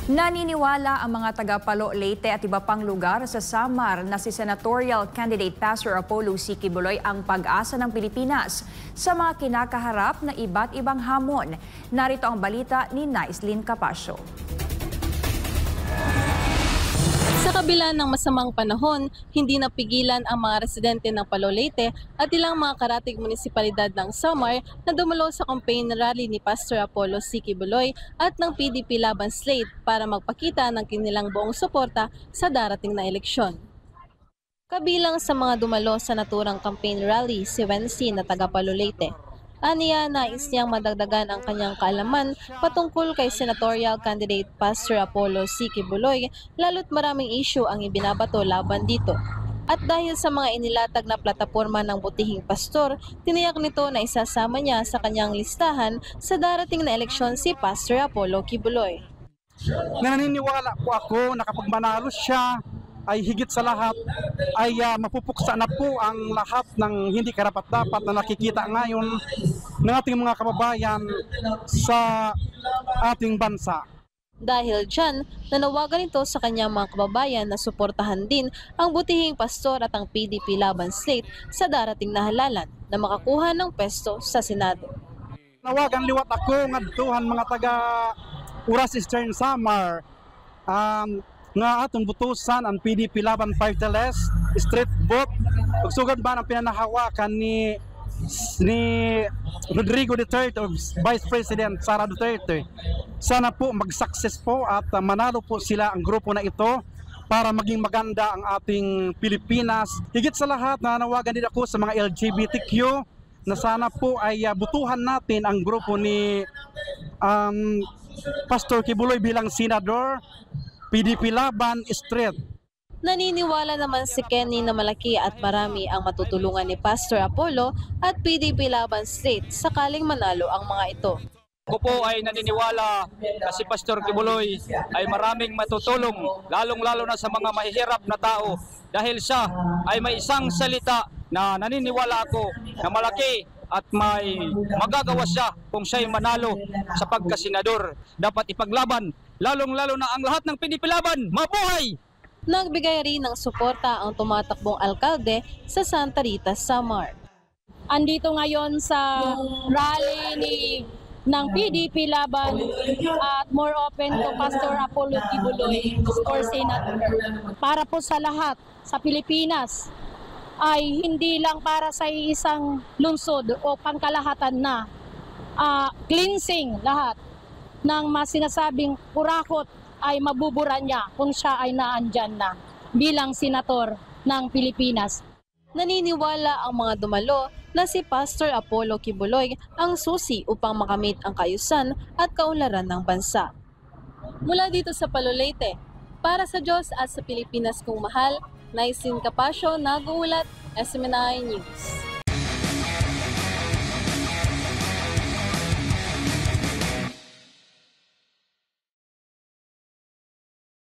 Naniniwala ang mga taga-Palo, Leyte at iba pang lugar sa Samar na si senatorial candidate Pastor Apollo C. Quiboloy ang pag-asa ng Pilipinas sa mga kinakaharap na iba't ibang hamon. Narito ang balita ni Naislin Capasio. Sa kabila ng masamang panahon, hindi napigilan ang mga residente ng Palo, Leyte at ilang mga karatig munisipalidad ng Samar na dumalo sa campaign rally ni Pastor Apollo C. Quiboloy at ng PDP Laban Slate para magpakita ng kanilang buong suporta sa darating na eleksyon. Kabilang sa mga dumalo sa naturang campaign rally si Wency na taga Palo, Leyte. Aniya, nais niyang madagdagan ang kanyang kaalaman patungkol kay senatorial candidate Pastor Apollo C. Quiboloy, lalo't maraming issue ang ibinabato laban dito. At dahil sa mga inilatag na plataporma ng butihing pastor, tiniyak nito na isasama niya sa kanyang listahan sa darating na eleksyon si Pastor Apollo Quiboloy. Naniniwala po ako na kapag manalo siya, ay higit sa lahat ay mapupuksa na po ang lahat ng hindi karapat-dapat na nakikita ngayon ng ating mga kababayan sa ating bansa. Dahil dyan, nanawagan ito sa kanyang mga kababayan na suportahan din ang butihing pastor at ang PDP Laban Slate sa darating na halalan na makakuha ng pwesto sa Senado. Nawagan liwat ako ngadtuhan mga taga Uras Eastern Samar nga atong butusan ang PDP Laban 5 Teles street vote pagsugod ba ng pinanahawakan ni Rodrigo Duterte o Vice President Sara Duterte. Sana po mag-success po at manalo po sila ang grupo na ito para maging maganda ang ating Pilipinas. Higit sa lahat, nanawagan din ako sa mga LGBTQ na sana po ay butuhan natin ang grupo ni Pastor Quiboloy bilang senador, PDP Laban Street. Naniniwala naman si Kenny na malaki at marami ang matutulungan ni Pastor Apollo at PDP Laban Slate sakaling manalo ang mga ito. Ako po ay naniniwala na si Pastor Quiboloy ay maraming matutulong, lalong-lalo na sa mga mahihirap na tao dahil siya ay may isang salita na naniniwala ako na malaki at may magagawa siya kung siya'y manalo sa pagkasenador. Dapat ipaglaban, lalong-lalo na ang lahat ng PDP Laban. Mabuhay! Nagbigay rin ng suporta ang tumatakbong alkalde sa Santa Rita, Samar. Andito ngayon sa rally ng PDP Laban at more open to Pastor Apollo Quiboloy for Senate. Para po sa lahat sa Pilipinas ay hindi lang para sa isang lungsod o pangkalahatan na cleansing lahat ng masinasabing kurakot ay mabubura niya kung siya ay naandyan na bilang senator ng Pilipinas. Naniniwala ang mga dumalo na si Pastor Apollo Quiboloy ang susi upang makamit ang kaayusan at kaunlaran ng bansa. Mula dito sa Palo, Leyte, para sa Diyos at sa Pilipinas kong mahal, Naislin Capasio, nag-uulat, SMNI News.